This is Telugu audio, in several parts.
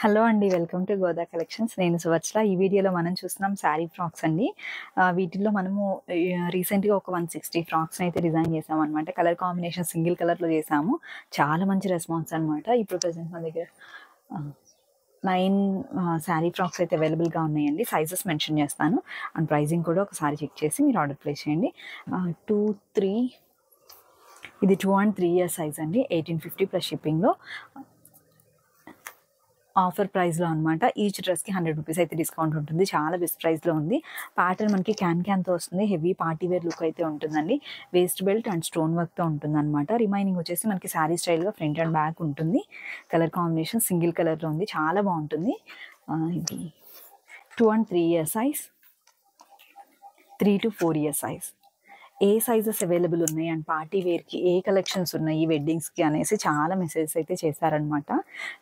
హలో అండి. Welcome to Goda collections. నేను సువర్చల. ఈ వీడియోలో మనం చూస్తున్నాం శారీ ఫ్రాక్స్ అండి. వీటిల్లో మనము రీసెంట్‌గా ఒక 160 ఫ్రాక్స్‌ని అయితే డిజైన్ చేసామనమాట. కలర్ కాంబినేషన్ సింగిల్ కలర్‌లో చేసాము. చాలా మంచి రెస్పాన్స్ అనమాట. ఇప్పుడు ప్రెజెంట్ మన దగ్గర 9 శారీ ఫ్రాక్స్ అయితే అవైలబుల్‌గా ఉన్నాయండి. సైజెస్ మెన్షన్ చేస్తాను. అండ్ ప్రైజింగ్ కూడా ఒకసారి చెక్ చేసి మీరు ఆర్డర్ ప్లేస్ చేయండి. 2, 3 ఇది 2 and 3 ఇయర్స్ సైజ్ అండి. 1850 ప్లస్ షిప్పింగ్‌లో ఆఫర్ ప్రైస్‌లో అనమాట. ఈచ్ డ్రెస్‌కి 100 రూపీస్ అయితే డిస్కౌంట్ ఉంటుంది. చాలా బెస్ట్ ప్రైస్‌లో ఉంది. ప్యాటర్న్ మనకి క్యాన్‌తో వస్తుంది. హెవీ పార్టీ వేర్ లుక్ అయితే ఉంటుందండి. వేస్ట్ బెల్ట్ అండ్ స్టోన్ వర్క్‌తో ఉంటుందన్నమాట. రిమైనింగ్ వచ్చేసి మనకి శారీ స్టైల్‌గా ఫ్రంట్ అండ్ బ్యాక్ ఉంటుంది. కలర్ కాంబినేషన్ సింగిల్ కలర్‌లో ఉంది. చాలా బాగుంటుంది. ఇది 2 and 3 years size, 3 to 4 years size. A sizes available ఉన్నాయి అండ్ పార్టీ వేర్కి ఏ కలెక్షన్స్ ఉన్నాయి వెడ్డింగ్స్కి అనేసి చాలా మెసేజెస్ అయితే చేశారనమాట.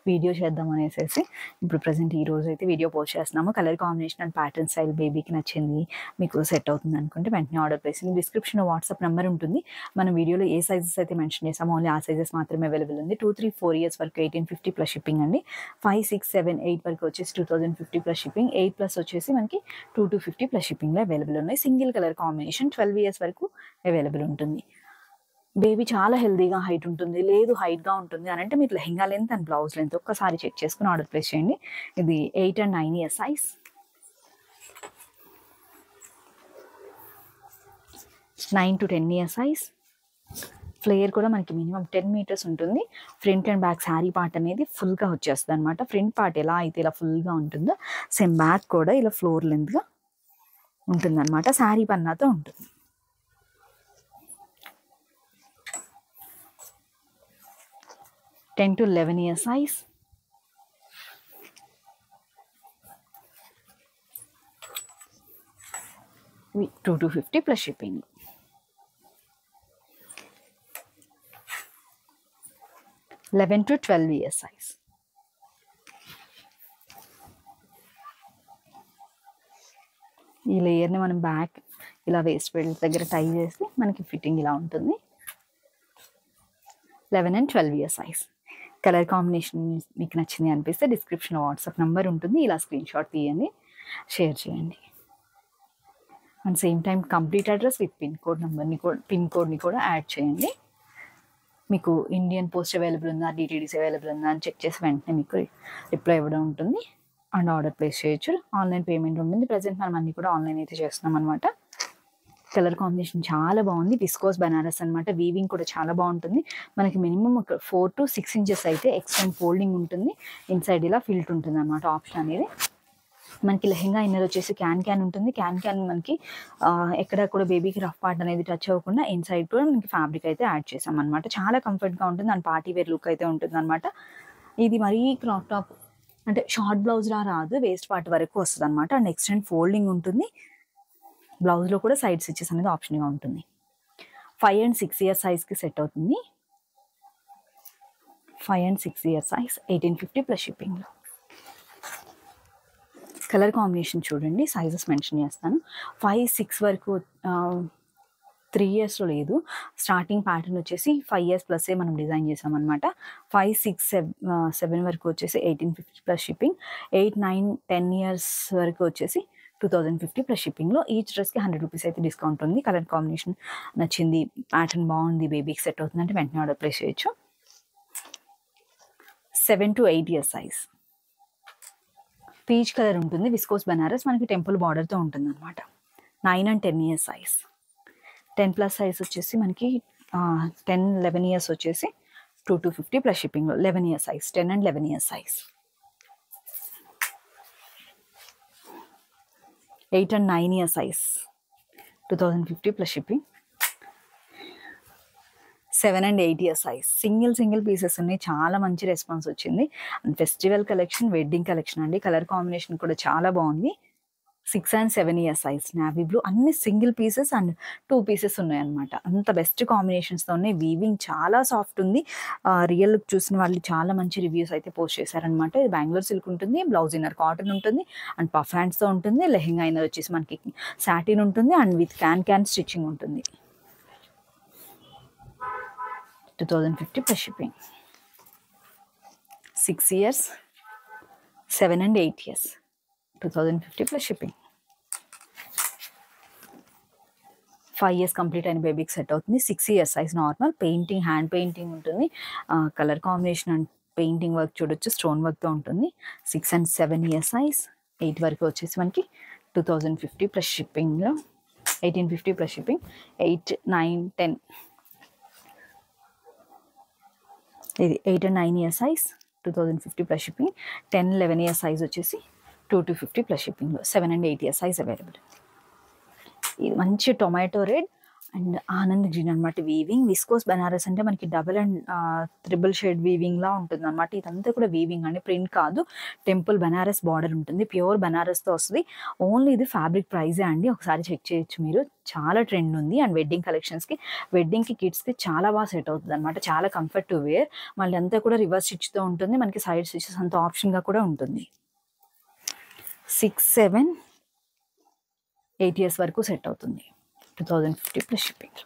వీడియో చేద్దాం అనేసి ఇప్పుడు ప్రజెంట్ ఈ రోజు అయితే వీడియో పోస్ట్ చేస్తున్నాము. Colour combination and pattern style బేబీకి నచ్చింది, మీకు సెట్ అవుతుంది అనుకుంటే వెంటనే ఆర్డర్ చేసింది. డిస్క్రిప్షన్లో వాట్సాప్ నెంబర్ ఉంటుంది. మనం వీడియోలో ఏ సైజెస్ అయితే మెన్షన్ చేసామో ఓన్లీ ఆ సైజెస్ మాత్రమే అవైలబుల్ ఉంది. 2, 3, 4 ఇయర్స్ వరకు 1850 ప్లస్ షిప్పింగ్ అండి. 5, 6, 7, 8 వరకు వచ్చేసి 2050 ప్లస్ షిప్పింగ్. 8+ వచ్చేసి మనకి 2250 ప్లస్ షిప్పింగ్లో అవైలబుల్ ఉన్నాయి. సింగిల్ కలర్ కాంబినేషన్ 12 ఇయర్స్ వరకు అవైలబుల్ ఉంటుంది. బేబీ చాలా హెల్దీగా హైట్ ఉంటుంది, లేదు హైట్గా ఉంటుంది అని అంటే మీరు lehenga length and blouse length ఒక్కసారి చెక్ చేసుకుని ఆర్డర్ ప్లేస్ చేయండి. ఇది 8 and 9 years size, 9 to 10 years size. Flayer కూడా మనకి మినిమం 10 meters ఉంటుంది. Front and back sari part అనేది ఫుల్గా వచ్చేస్తుంది అనమాట. ఫ్రంట్ పార్ట్ ఎలా అయితే ఇలా ఫుల్గా ఉంటుందో సేమ్ బ్యాక్ కూడా ఇలా ఫ్లోర్ లెంత్గా ఉంటుంది అనమాట. శారీ పన్నాతో ఉంటుంది. 10 to 11 years size, 2250 plus shipping. 11 to 12 years size. ఈ లేయర్ని మనం బ్యాక్ ఇలా వేస్ట్ బెల్ట్ దగ్గర టై చేసి మనకి ఫిట్టింగ్ ఇలా ఉంటుంది. 11 and 12 years size. Colour combination మీకు నచ్చింది అనిపిస్తే డిస్క్రిప్షన్లో వాట్సాప్ నెంబర్ ఉంటుంది. ఇలా స్క్రీన్ షాట్ తీయండి, షేర్ చేయండి. And same time complete address with pin కోడ్ని కూడా యాడ్ చేయండి. మీకు ఇండియన్ పోస్ట్ అవైలబుల్ ఉందా, డిటీడీసీ అవైలబుల్ ఉందా అని చెక్ చేసి వెంటనే మీకు రిప్లై ఇవ్వడం ఉంటుంది. అండ్ ఆర్డర్ ప్లేస్ చేయొచ్చు. ఆన్లైన్ పేమెంట్ ఉంటుంది. ప్రజెంట్ మనం అన్నీ కూడా ఆన్లైన్ అయితే చేస్తున్నాం అనమాట. కలర్ కాంబినేషన్ చాలా బాగుంది. విస్కోస్ బనారస్ అనమాట. వీవింగ్ కూడా చాలా బాగుంటుంది. మనకి మినిమం ఒక 4 to 6 ఇంచెస్ అయితే ఎక్స్టెండ్ ఫోల్డింగ్ ఉంటుంది. ఇన్సైడ్ ఇలా ఫిల్ట్ ఉంటుంది అనమాట. ఆప్షన్ అనేది మనకి లెహెంగా ఇన్నర్ వచ్చేసి క్యాన్ ఉంటుంది. క్యాన్ మనకి ఎక్కడ కూడా బేబీకి రఫ్ పార్ట్ అనేది టచ్ అవ్వకుండా ఇన్సైడ్ కూడా మనకి ఫ్యాబ్రిక్ అయితే యాడ్ చేసాం అనమాట. చాలా కంఫర్ట్గా ఉంటుంది అండ్ పార్టీ వేర్ లుక్ అయితే ఉంటుంది అనమాట. ఇది మరీ క్రాప్ టాప్ అంటే షార్ట్ బ్లౌజ్లా రాదు, వేస్ట్ పార్ట్ వరకు వస్తుంది అనమాట. అండ్ ఎక్స్టెండ్ ఫోల్డింగ్ ఉంటుంది. బ్లౌజ్లో కూడా సైడ్ స్టిచెస్ అనేది ఆప్షన్గా ఉంటుంది. 5 and 6 ఇయర్స్ సైజ్కి సెట్ అవుతుంది. 5 and 6 ఇయర్స్ సైజ్ 1850 ప్లస్ షిప్పింగ్లో. కలర్ కాంబినేషన్ చూడండి, సైజెస్ మెన్షన్ చేస్తాను. 5, 6 వరకు 3 ఇయర్స్లో లేదు. స్టార్టింగ్ ప్యాటర్న్ వచ్చేసి 5 years ప్లస్ మనం డిజైన్ చేసామన్నమాట. 5, 6, 7 వరకు వచ్చేసి 1850 ప్లస్ షిప్పింగ్. 8, 9, 10 ఇయర్స్ వరకు వచ్చేసి 2050 ప్లస్ షిప్పింగ్లో. ఈచ్ డ్రెస్కి 100 రూపీస్ అయితే డిస్కౌంట్ ఉంది. కలర్ కాంబినేషన్ నచ్చింది, ప్యాటర్న్ బాగుంది, బేబీకి సెట్ అవుతుందంటే వెంటనే ఆర్డర్ ప్లేస్ చేయొచ్చు. 7 to 8 years size. Peach colour ఉంటుంది. విస్కోస్ బనారస్ మనకి టెంపుల్ బార్డర్తో ఉంటుంది అనమాట. 9 and 10 ఇయర్స్ సైజ్. 10+ సైజ్ వచ్చేసి మనకి 10, 11 ఇయర్స్ వచ్చేసి 2250 ప్లస్ షిప్పింగ్లో. 11 years size, 10 and 11 years size. 8 and 9 years size 2050 plus shipping. 7 and 8 years size. Single pieces ఉన్నాయి. చాలా మంచి రెస్పాన్స్ వచ్చింది. And festival collection, wedding collection అండి. కలర్ కాంబినేషన్ కూడా చాలా బాగుంది. 6 and 7 years size navy blue. అన్ని సింగిల్ పీసెస్ అండ్ 2 పీసెస్ ఉన్నాయన్నమాట. అంత బెస్ట్ కాంబినేషన్స్తో ఉన్నాయి. వీవింగ్ చాలా సాఫ్ట్ ఉంది. రియల్ లుక్ చూసిన వాళ్ళు చాలా మంచి రివ్యూస్ అయితే పోస్ట్ చేశారనమాట. ఇది బెంగళూరు సిల్క్ ఉంటుంది. బ్లౌజ్ ఇన్నర్ కాటన్ ఉంటుంది అండ్ పఫ్ హ్యాండ్స్తో ఉంటుంది. లెహెంగా ఇన్నర్ వచ్చేసి మనకి సాటిన్ ఉంటుంది అండ్ విత్ క్యాన్ స్టిచ్చింగ్ ఉంటుంది. 2050 plus shipping. 6 years 7 and 8 years 2050 plus shipping. 5 years complete అయిన బేబీకి సెట్ అవుతుంది. 6 years size normal. Painting, hand painting ఉంటుంది. Colour combination and painting work చూడొచ్చు, స్టోన్ వర్క్తో ఉంటుంది. 6 and 7 years సైజ్. 8 వరకు వచ్చేసి మనకి 2050 ప్లస్ షిప్పింగ్లో, 1850 ప్లస్ షిప్పింగ్. 8, 9, 10 ఇది 8 and 9 years size 2050 plus shipping. 10, 11 years size వచ్చేసి 2250 ప్లస్ షిప్పింగ్లో. 7 and 8 years సైజ్ అవైలబుల్. ఇది మంచి టొమాటో రెడ్ అండ్ ఆనంద్ గ్రీన్ అనమాట. వీవింగ్ విస్కోస్ బనారస్ అంటే మనకి double and triple shade weaving లా ఉంటుంది అనమాట. ఇదంతా కూడా వీవింగ్ అండి, ప్రింట్ కాదు. టెంపుల్ బనారస్ బార్డర్ ఉంటుంది, ప్యూర్ బనారస్తో వస్తుంది. ఓన్లీ ఇది ఫ్యాబ్రిక్ ప్రైజే అండి, ఒకసారి చెక్ చేయొచ్చు మీరు. చాలా ట్రెండ్ ఉంది అండ్ వెడ్డింగ్ కలెక్షన్స్కి, వెడ్డింగ్కి, కిడ్స్కి చాలా బాగా సెట్ అవుతుంది అనమాట. చాలా కంఫర్ట్ టు వేర్. మళ్ళీ అంతా కూడా రివర్స్ స్టిచ్తో ఉంటుంది, మనకి సైడ్ స్టిచెస్ అంత ఆప్షన్గా కూడా ఉంటుంది. 6, 7, 8 years వరకు సెట్ అవుతుంది 2050 ప్లస్ షిప్పింగ్.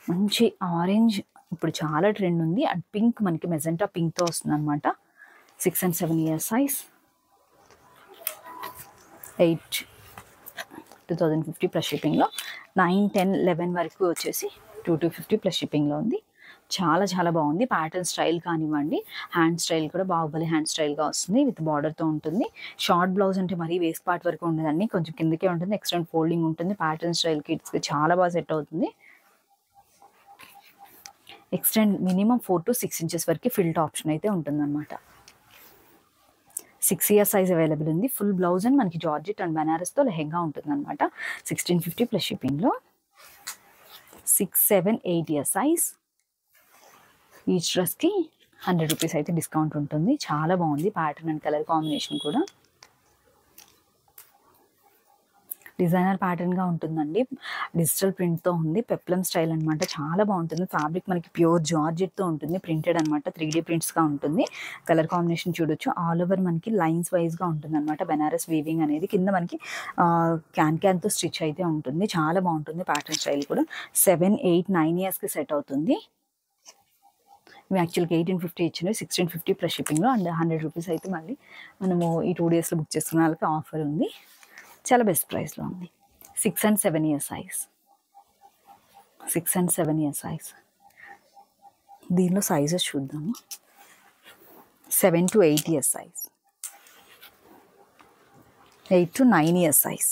మంచి ఆరెంజ్ ఇప్పుడు చాలా ట్రెండ్ ఉంది అండ్ పింక్ మనకి మెజెంటా పింక్తో వస్తుంది అనమాట. 6 and 7 years సైజ్. 8, 2050 ప్లస్ షిప్పింగ్లో. 9, 10, 11 వరకు వచ్చేసి 2250 ప్లస్ షిప్పింగ్లో ఉంది. చాలా చాలా బాగుంది. ప్యాటర్న్ స్టైల్ కానివ్వండి, హ్యాండ్ స్టైల్ కూడా బాహుబలి హ్యాండ్ స్టైల్గా వస్తుంది, విత్ బార్డర్తో ఉంటుంది. షార్ట్ బ్లౌజ్ అంటే మరీ వేస్ట్ పార్ట్ వరకు ఉండదండి, కొంచెం కిందకే ఉంటుంది. ఎక్స్టెండ్ ఫోల్డింగ్ ఉంటుంది. ప్యాటర్న్ స్టైల్ కిడ్స్కి చాలా బాగా సెట్ అవుతుంది. ఎక్స్టెండ్ మినిమం 4 to 6 inches వరకు ఫిల్ట్ ఆప్షన్ అయితే ఉంటుందన్నమాట. 6 years సైజ్ అవైలబుల్ ఉంది. ఫుల్ బ్లౌజ్ అండ్ మనకి జార్జెట్ అండ్ బనారస్తో లెహెంగా ఉంటుందన్నమాట. 1650 ప్లస్ షిప్పింగ్లో. 6, 7, 8 years సైజ్. ఈచ్ డ్రెస్కి 100 rupees అయితే డిస్కౌంట్ ఉంటుంది. చాలా బాగుంది ప్యాటర్న్ అండ్ కలర్ కాంబినేషన్ కూడా. డిజైనర్ ప్యాటర్న్గా ఉంటుందండి, డిజిటల్ ప్రింట్తో ఉంది. పెప్లం స్టైల్ అనమాట, చాలా బాగుంటుంది. ఫ్యాబ్రిక్ మనకి ప్యూర్ జార్జెట్తో ఉంటుంది, ప్రింటెడ్ అనమాట. 3D ప్రింట్స్గా ఉంటుంది. కలర్ కాంబినేషన్ చూడొచ్చు. ఆల్ ఓవర్ మనకి లైన్స్ వైజ్గా ఉంటుంది అనమాట. బెనారస్ వీవింగ్ అనేది కింద మనకి క్యాన్తో స్టిచ్ అయితే ఉంటుంది. చాలా బాగుంటుంది ప్యాటర్న్ స్టైల్ కూడా. 7, 8, 9 yearsకి సెట్ అవుతుంది. మేము యాక్చువల్గా 1850 ఇచ్చింది, 1650 ప్లస్ షిప్పింగ్లో అండ్ 100 rupees అయితే మళ్ళీ మనము ఈ 2 daysలో బుక్ చేసుకున్న వాళ్ళకి ఆఫర్ ఉంది. చాలా బెస్ట్ ప్రైస్లో ఉంది. 6 and 7 years size. 6 and 7 years size. దీనిలో సైజెస్ చూద్దాము. 7 to 8 years size. 8 to 9 years size.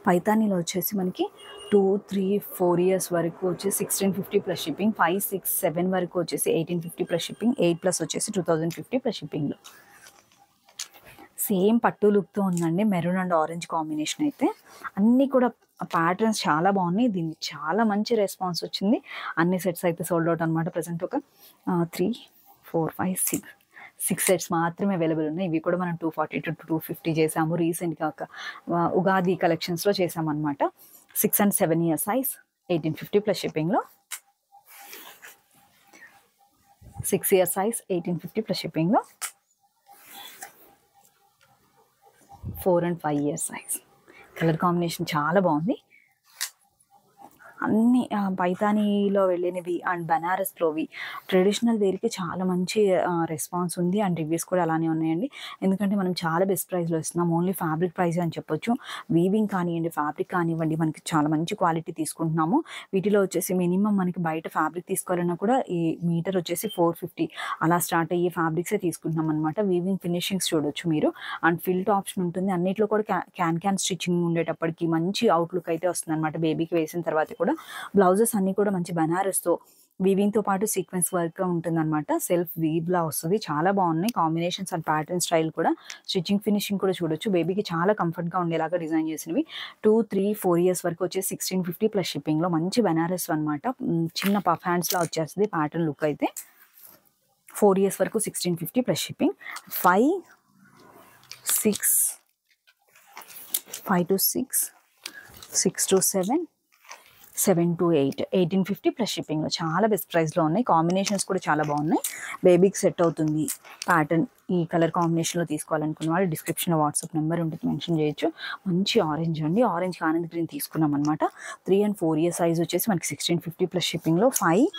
పైతానీలో వచ్చేసి మనకి 2, 3, 4 years వరకు వచ్చేసి 1650 ప్లస్ షిప్పింగ్. 5, 6, 7 వరకు వచ్చేసి 1850 ప్లస్ షిప్పింగ్. 8 ప్లస్ వచ్చేసి 2050 ప్లస్ షిప్పింగ్లో. సేమ్ పట్టు లుక్తో ఉందండి, మెరూన్ అండ్ ఆరెంజ్ కాంబినేషన్ అయితే. అన్నీ కూడా ప్యాటర్న్స్ చాలా బాగున్నాయి. దీనికి చాలా మంచి రెస్పాన్స్ వచ్చింది. అన్ని సెట్స్ అయితే సోల్డ్ అవుట్ అనమాట. ప్రజెంట్ ఒక 3, 4, 5, 6 సెట్స్ మాత్రమే అవైలబుల్ ఉన్నాయి. ఇవి కూడా మనం 240 to 250 చేసాము. రీసెంట్గా ఒక ఉగాది కలెక్షన్స్లో చేసామన్నమాట. 6 and 7 years సైజ్. 1850 ప్లస్ షిప్పింగ్లో. 6 years సైజ్ 1850 ప్లస్ షిప్పింగ్లో. 4 and 5 years size. Colour combination చాలా బాగుంది. అన్ని పైతానీలో వెళ్ళినవి అండ్ బనారస్లోవి ట్రెడిషనల్ వేర్కి చాలా మంచి రెస్పాన్స్ ఉంది అండ్ రివ్యూస్ కూడా అలానే ఉన్నాయండి. ఎందుకంటే మనం చాలా బెస్ట్ ప్రైస్లో ఇస్తున్నాం. ఓన్లీ ఫ్యాబ్రిక్ ప్రైస్ అని చెప్పొచ్చు. వీవింగ్ కానివ్వండి, ఫ్యాబ్రిక్ కానివ్వండి, మనకి చాలా మంచి క్వాలిటీ తీసుకుంటున్నాము. వీటిలో వచ్చేసి మినిమం మనకి బయట ఫ్యాబ్రిక్ తీసుకోవాలన్నా కూడా ఈ మీటర్ వచ్చేసి 450 అలా స్టార్ట్ అయ్యే ఫ్యాబ్రిక్సే తీసుకుంటున్నాం అనమాట. వీవింగ్ ఫినిషింగ్స్ చూడొచ్చు మీరు అండ్ ఫిల్ట్ ఆప్షన్ ఉంటుంది. అన్నిట్లో కూడా క్యాన్ స్టిచ్చింగ్ ఉండేటప్పటికి మంచి అవుట్లుక్ అయితే వస్తుంది అనమాట. బేబీకి వేసిన తర్వాత కూడా బ్లౌజెస్ అన్నీ కూడా మంచి బనారస్తో వీవింగ్తో పాటు సీక్వెన్స్ వర్క్ ఉంటుందన్నమాట. సెల్ఫ్ వీవ్లా వస్తుంది. చాలా బాగున్నాయి కాంబినేషన్స్ అండ్ ప్యాటర్న్ స్టైల్ కూడా. స్టిచ్చింగ్ ఫినిషింగ్ కూడా చూడొచ్చు. బేబీకి చాలా కంఫర్ట్గా ఉండేలాగా డిజైన్ చేసినవి. 2, 3, 4 years వరకు వచ్చేసి 1650 ప్లస్ షిప్పింగ్లో మంచి బనారస్ అనమాట. చిన్న పఫ్ హ్యాండ్స్లా వచ్చేస్తుంది ప్యాటర్న్ లుక్ అయితే. 4 years వరకు 1650 plus shipping. 5, 6, 5 to 6, 6 to 7, 7 to 8, 1850 plus షిప్పింగ్లో చాలా బెస్ట్ ప్రైస్లో ఉన్నాయి. కాంబినేషన్స్ కూడా చాలా బాగున్నాయి. బేబీకి సెట్ అవుతుంది ప్యాటర్న్. ఈ కలర్ కాంబినేషన్లో తీసుకోవాలనుకున్న వాళ్ళు డిస్క్రిప్షన్లో వాట్సాప్ నెంబర్ ఉంటుంది, మెన్షన్ చేయొచ్చు. మంచి ఆరెంజ్ అండి, ఆరెంజ్ ఆనంద్ గ్రీన్ తీసుకున్నాం అనమాట. 3 and 4 years సైజ్ వచ్చేసి మనకి 1650 ప్లస్ షిప్పింగ్లో. 5,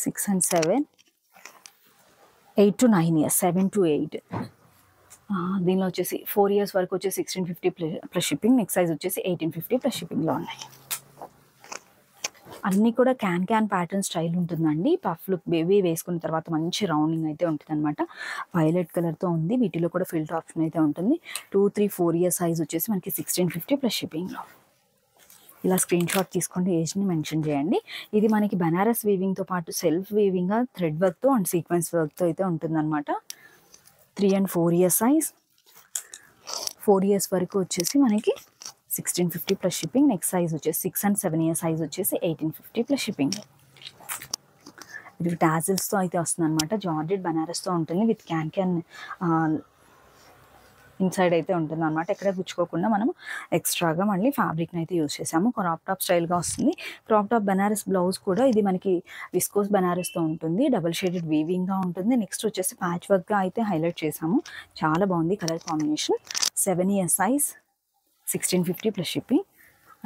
6 and 7, 8 to 9 years, 7 to 8. దీనిలో వచ్చేసి 4 years వరకు వచ్చేసి 1650 ప్లస్ షిప్పింగ్. నెక్స్ట్ సైజ్ వచ్చేసి 1850 ప్లస్ షిప్పింగ్లో ఉన్నాయి. అన్నీ కూడా క్యాన్ ప్యాటర్న్ స్టైల్ ఉంటుందండి. పఫ్ లుక్ బేబీ వేసుకున్న తర్వాత మంచి రౌండింగ్ అయితే ఉంటుంది అనమాట. వైలెట్ కలర్తో ఉంది. వీటిలో కూడా ఫిల్టర్ ఆప్షన్ అయితే ఉంటుంది. 2, 3, 4 years సైజ్ వచ్చేసి మనకి 1650 ప్లస్ షిప్పింగ్లో. ఇలా స్క్రీన్ షాట్ తీసుకోండి, ఏజ్ని మెన్షన్ చేయండి. ఇది మనకి బనారస్ వీవింగ్తో పాటు సెల్ఫ్ వీవింగ్, థ్రెడ్ వర్క్తో అండ్ సీక్వెన్స్ వర్క్తో అయితే ఉంటుందన్నమాట. 3 and 4 years సైజ్. 4 years వరకు వచ్చేసి మనకి 1650 ప్లస్ షిప్పింగ్. నెక్స్ట్ సైజ్ వచ్చేసి 6 and 7 years సైజ్ వచ్చేసి 1850 ప్లస్ షిప్పింగ్. ఇది టాజిల్స్తో అయితే వస్తుంది అనమాట. జార్జెట్ బనారస్తో ఉంటుంది విత్ క్యాన్ ఇన్సైడ్ అయితే ఉంటుంది అనమాట. ఎక్కడ గుచ్చుకోకుండా మనం ఎక్స్ట్రాగా మళ్ళీ ఫ్యాబ్రిక్ని అయితే యూజ్ చేసాము. క్రాప్ టాప్ స్టైల్గా వస్తుంది. క్రాప్ టాప్ బనారస్ బ్లౌజ్ కూడా ఇది మనకి విస్కోస్ బనారస్తో ఉంటుంది. డబల్ షేడెడ్ వీవింగ్గా ఉంటుంది. నెక్స్ట్ వచ్చేసి ప్యాచ్ వర్క్గా అయితే హైలైట్ చేసాము. చాలా బాగుంది colour combination. 7 years size 1650 plus shipping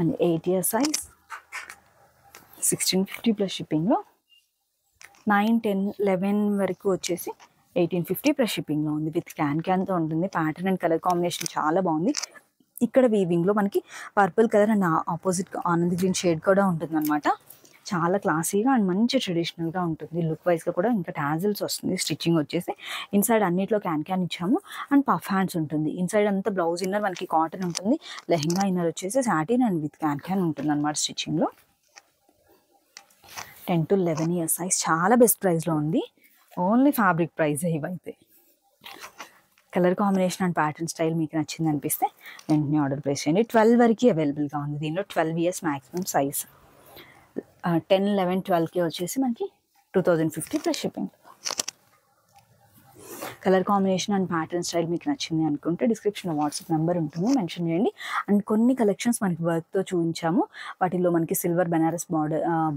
and 8 years size 1650 plus షిప్పింగ్లో. 9, 10, 11 వరకు వచ్చేసి 1850 ప్లస్ షిప్పింగ్లో ఉంది. విత్ క్యాన్తో ఉంటుంది. ప్యాటర్న్ అండ్ కలర్ కాంబినేషన్ చాలా బాగుంది. ఇక్కడ వీవింగ్లో మనకి purple colour and opposite Anand green shade కూడా ఉంటుంది అనమాట. చాలా క్లాసీగా అండ్ మంచి ట్రెడిషనల్గా ఉంటుంది. లుక్ వైజ్గా కూడా ఇంకా టాజిల్స్ వస్తుంది. స్టిచ్చింగ్ వచ్చేసి ఇన్సైడ్ అన్నిట్లో క్యాన్ ఇచ్చాము అండ్ పఫ్ హ్యాండ్స్ ఉంటుంది. ఇన్సైడ్ అంతా బ్లౌజ్ ఇన్నర్ మనకి కాటన్ ఉంటుంది. లెహెంగా ఇన్నర్ వచ్చేసి సాటిన్ అండ్ విత్ క్యాన్ ఉంటుంది అనమాట స్టిచ్చింగ్లో. 10 to 11 years సైజ్. చాలా బెస్ట్ ప్రైస్లో ఉంది. ఓన్లీ ఫ్యాబ్రిక్ ప్రైస్ ఇవైతే. Colour combination and pattern style మీకు నచ్చింది అనిపిస్తే వెంటనే ఆర్డర్ ప్లేస్ చేయండి. 12 వరకు అవైలబుల్గా ఉంది. దీనిలో 12 years మ్యాక్సిమం సైజ్. 10, 11, 12కి వచ్చేసి మనకి 2050 plus shipping. Colour combination and pattern style మీకు నచ్చింది అనుకుంటే డిస్క్రిప్షన్లో వాట్సాప్ నెంబర్ ఉంటుంది, మెన్షన్ చేయండి. అండ్ కొన్ని కలెక్షన్స్ మనకి వర్క్తో చూపించాము. వాటిల్లో మనకి సిల్వర్ బనారస్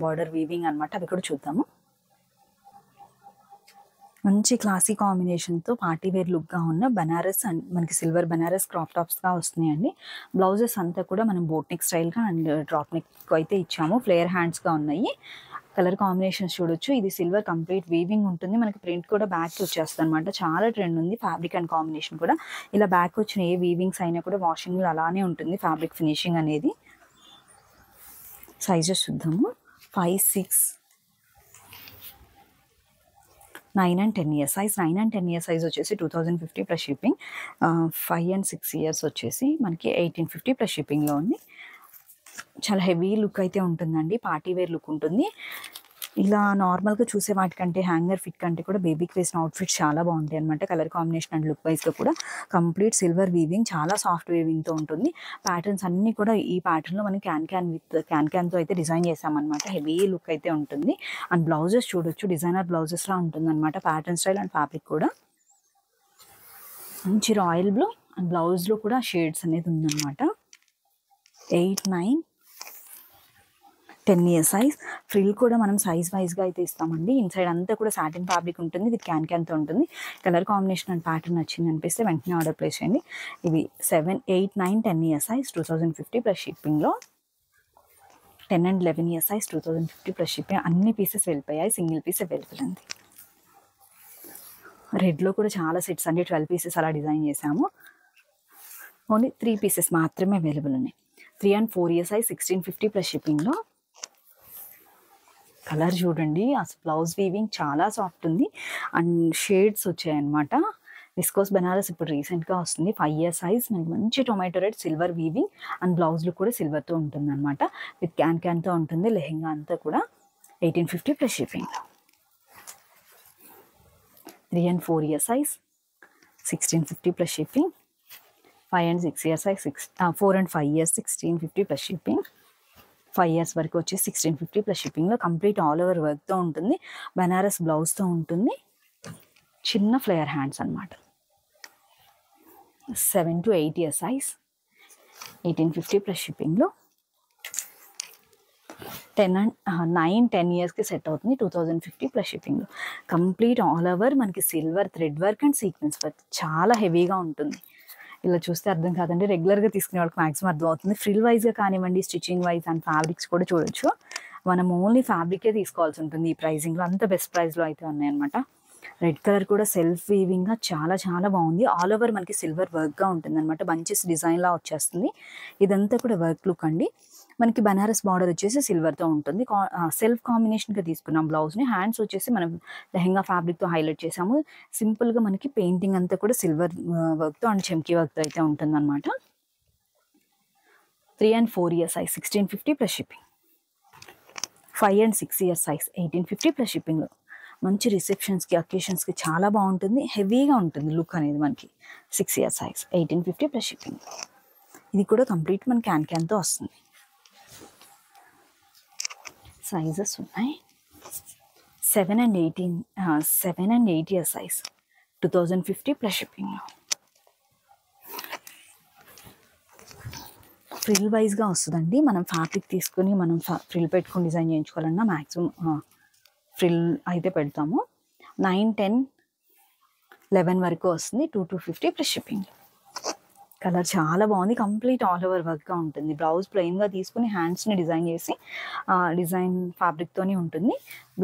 బార్డర్ వీవింగ్ అనమాట. అవి కూడా చూద్దాము. మంచి క్లాసీ కాంబినేషన్తో పార్టీ వేర్ లుక్గా ఉన్న బనారస్ అండ్ మనకి సిల్వర్ బనారస్ క్రాప్ టాప్స్గా వస్తున్నాయండి. బ్లౌజెస్ అంతా కూడా మనం బోట్ నెక్ స్టైల్గా అండ్ డ్రాప్ నెక్ అయితే ఇచ్చాము. ఫ్లేయర్ హ్యాండ్స్గా ఉన్నాయి. కలర్ కాంబినేషన్స్ చూడొచ్చు. ఇది సిల్వర్ కంప్లీట్ వీవింగ్ ఉంటుంది. మనకి ప్రింట్ కూడా బ్యాక్ వచ్చేస్తుంది అనమాట. చాలా ట్రెండ్ ఉంది ఫ్యాబ్రిక్ అండ్ కాంబినేషన్ కూడా. ఇలా బ్యాక్ వచ్చిన ఏ వీవింగ్స్ అయినా కూడా వాషింగ్లో అలానే ఉంటుంది ఫ్యాబ్రిక్ ఫినిషింగ్ అనేది. సైజెస్ చూద్దాము. 5, 6, 9 and 10 years size. 9 and 10 years size వచ్చేసి 2050 ప్లస్ షిప్పింగ్. 5 and 6 years వచ్చేసి మనకి 1850 ప్లస్ షిప్పింగ్లో ఉంది. చాలా హెవీ లుక్ అయితే ఉంటుందండి. పార్టీ వేర్ లుక్ ఉంటుంది. ఇలా నార్మల్గా చూసే వాటికంటే హ్యాంగర్ ఫిట్ కంటే కూడా బేబీకి వేసిన అవుట్ఫిట్స్ చాలా బాగుంటాయి అనమాట. కలర్ కాంబినేషన్ అండ్ లుక్ వైజ్గా కూడా కంప్లీట్ సిల్వర్ వీవింగ్, చాలా సాఫ్ట్ వీవింగ్తో ఉంటుంది. ప్యాటర్న్స్ అన్నీ కూడా ఈ ప్యాటర్న్లో మనం విత్ క్యాన్తో అయితే డిజైన్ చేసామన్నమాట. హెవీ లుక్ అయితే ఉంటుంది. అండ్ బ్లౌజెస్ చూడొచ్చు. డిజైనర్ బ్లౌజెస్లా ఉంటుంది అనమాట. ప్యాటర్న్ స్టైల్ అండ్ ఫ్యాబ్రిక్ కూడా మంచి రాయల్ బ్లూ అండ్ బ్లౌజ్లో కూడా షేడ్స్ అనేది ఉందన్నమాట. 8, 9, 10 years సైజ్. ఫ్రిల్ కూడా మనం సైజ్ వైజ్గా అయితే ఇస్తామండి. ఇన్సైడ్ అంతా కూడా సాటిన్ ఫ్యాబ్రిక్ ఉంటుంది విత్ క్యాన్తో ఉంటుంది. కలర్ కాంబినేషన్ అండ్ ప్యాటర్న్ నచ్చింది అనిపిస్తే వెంటనే ఆర్డర్ ప్లేస్ చేయండి. ఇవి 7, 8, 9, 10 years సైజ్ 2050 ప్లస్ షిప్పింగ్లో. 10 and 11 years size 2050 plus shipping. అన్ని పీసెస్ వెళ్ళిపోయాయి. సింగిల్ పీస్ అవైలబుల్ ఉంది. రెడ్లో కూడా చాలా సెట్స్ అండి. 12 pieces అలా డిజైన్ చేసాము. ఓన్లీ 3 pieces మాత్రమే అవైలబుల్ ఉన్నాయి. 3 and 4 years సైజ్ 1650 ప్లస్ షిప్పింగ్లో. కలర్ చూడండి. అసలు బ్లౌజ్ వీవింగ్ చాలా సాఫ్ట్ ఉంది అండ్ షేడ్స్ వచ్చాయన్నమాట. విస్కోస్ బనారస్ ఇప్పుడు రీసెంట్గా వస్తుంది. 5 years సైజ్. మనకి మంచి tomato red silver weaving and బ్లౌజ్లు కూడా సిల్వర్తో ఉంటుంది అనమాట. విత్ క్యాన్తో ఉంటుంది. లెహెంగా అంతా కూడా 1850 ప్లస్ షిప్పింగ్లో. 3 and 4 years size 1650 plus shipping. 5 and 6 years size 4 and 5 years 1650 plus shipping. 5 years వరకు వచ్చి 1650 ప్లస్ షిప్పింగ్లో. కంప్లీట్ ఆల్ ఓవర్ వర్క్తో ఉంటుంది. బనారస్ బ్లౌజ్తో ఉంటుంది. చిన్న ఫ్లేయర్ హ్యాండ్స్ అనమాట. 7 to 8 years సైజ్ 1850 ప్లస్ షిప్పింగ్లో. 9, 10 yearsకి సెట్ అవుతుంది. 2050 ప్లస్ షిప్పింగ్లో. కంప్లీట్ ఆల్ ఓవర్ మనకి silver thread work and sequence work. చాలా హెవీగా ఉంటుంది. ఇలా చూస్తే అర్థం కాదండి. రెగ్యులర్గా తీసుకునే వాళ్ళకి మ్యాక్సిమం అర్థం అవుతుంది. ఫ్రిల్ వైజ్గా కానివ్వండి, స్టిచ్చింగ్ వైజ్ అండ్ ఫ్యాబ్రిక్స్ కూడా చూడొచ్చు. మనం ఓన్లీ ఫ్యాబ్రికే తీసుకోవాల్సి ఉంటుంది ఈ ప్రైజింగ్లో. అంత బెస్ట్ ప్రైస్లో అయితే ఉన్నాయన్నమాట. రెడ్ కలర్ కూడా సెల్ఫ్ వీవింగ్గా చాలా చాలా బాగుంది. ఆల్ ఓవర్ మనకి సిల్వర్ వర్క్గా ఉంటుంది అనమాట. బంచెస్ డిజైన్లా వచ్చేస్తుంది. ఇదంతా కూడా వర్క్ లుక్ అండి. మనకి బనారస్ బార్డర్ వచ్చేసి సిల్వర్తో ఉంటుంది. సెల్ఫ్ కాంబినేషన్గా తీసుకున్నాం బ్లౌజ్ని. హ్యాండ్స్ వచ్చేసి మనం లెహెంగా ఫ్యాబ్రిక్తో హైలైట్ చేసాము. సింపుల్గా మనకి పెయింటింగ్ అంతా కూడా సిల్వర్ వర్క్తో అండ్ చెమ్కీ వర్క్తో అయితే ఉంటుందన్నమాట. 3 and 4 year size 1650 plus shipping. 5 and 6 year size 1850 plus షిప్పింగ్లో మంచి రిసెప్షన్స్కి అకేషన్స్కి చాలా బాగుంటుంది. హెవీగా ఉంటుంది లుక్ అనేది మనకి. 6 year size 1850 ప్లస్ షిప్పింగ్. ఇది కూడా కంప్లీట్ మన క్యాన్తో వస్తుంది. సైజెస్ ఉన్నాయి. 7 and 8 year size 2050 ప్లస్ షిప్పింగ్లో. ఫ్రిల్ వైజ్గా వస్తుందండి. మనం ఫ్యాబ్రిక్ తీసుకొని మనం ఫ్రిల్ పెట్టుకొని డిజైన్ చేయించుకోవాలన్నా మ్యాక్సిమం ఫ్రిల్ అయితే పెడతాము. 9, 10, 11 వరకు వస్తుంది. 2250 ప్లస్ షిప్పింగ్. కలర్ చాలా బాగుంది. కంప్లీట్ ఆల్ ఓవర్ వర్క్గా ఉంటుంది. బ్లౌజ్ ప్లెయిన్గా తీసుకుని హ్యాండ్స్ని డిజైన్ చేసి డిజైన్ ఫ్యాబ్రిక్తోనే ఉంటుంది.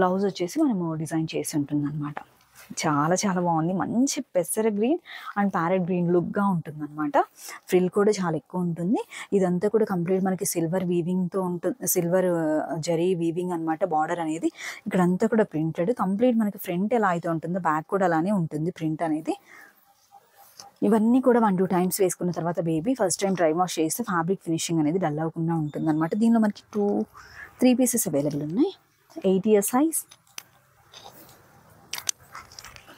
బ్లౌజ్ వచ్చేసి మనము డిజైన్ చేసి ఉంటుంది అనమాట. చాలా చాలా బాగుంది. మంచి పెసర గ్రీన్ అండ్ ప్యారెట్ గ్రీన్ లుక్గా ఉంటుంది అనమాట. ఫ్రిల్ కూడా చాలా ఎక్కువ ఉంటుంది. ఇదంతా కూడా కంప్లీట్ మనకి సిల్వర్ వీవింగ్తో ఉంటుంది. సిల్వర్ జరీ వీవింగ్ అనమాట. బార్డర్ అనేది ఇక్కడంతా కూడా ప్రింటెడ్. కంప్లీట్ మనకి ఫ్రంట్ ఎలా అయితే ఉంటుందో బ్యాక్ కూడా అలానే ఉంటుంది ప్రింట్ అనేది. ఇవన్నీ కూడా 1-2 టైమ్స్ వేసుకున్న తర్వాత baby first time dry wash చేస్తే ఫ్యాబ్రిక్ ఫినిషింగ్ అనేది డల్ అవ్వకుండా ఉంటుంది అనమాట. దీనిలో మనకి 3 పీసెస్ అవైలబుల్ ఉన్నాయి. 8 year size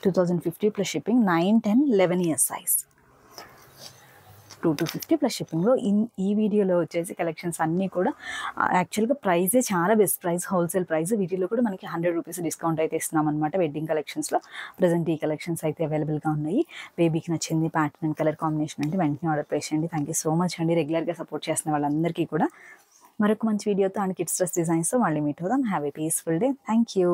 2050 plus shipping. 9, 10, 11 year size 2250 plus షిప్పింగ్లో. ఈ వీడియోలో వచ్చేసి కలెక్షన్స్ అన్నీ కూడా యాక్చువల్గా ప్రైజే చాలా బెస్ట్ ప్రైస్, హోల్సేల్ ప్రైస్. వీటిలో కూడా మనకి 100 రూపీస్ డిస్కౌంట్ అయితే ఇస్తున్నాం అనమాట. వెడ్డింగ్ కలెక్షన్స్లో ప్రజెంట్ ఈ కలెక్షన్స్ అయితే అవైలబుల్గా ఉన్నాయి. బేబీకి నచ్చింది ప్యాటర్న్ అండ్ కలర్ కాంబినేషన్ అంటే వెంటనే ఆర్డర్ ప్లేస్ చేయండి. థ్యాంక్ యూ సో మచ్ అండి. రెగ్యులర్గా సపోర్ట్ చేస్తున్న వాళ్ళందరికీ కూడా మరొక మంచి వీడియోతో అండ్ కిడ్స్ డ్రెస్ డిజైన్స్తో మళ్ళీ మీట్ అవుదాం. Have a peaceful day. Thank you.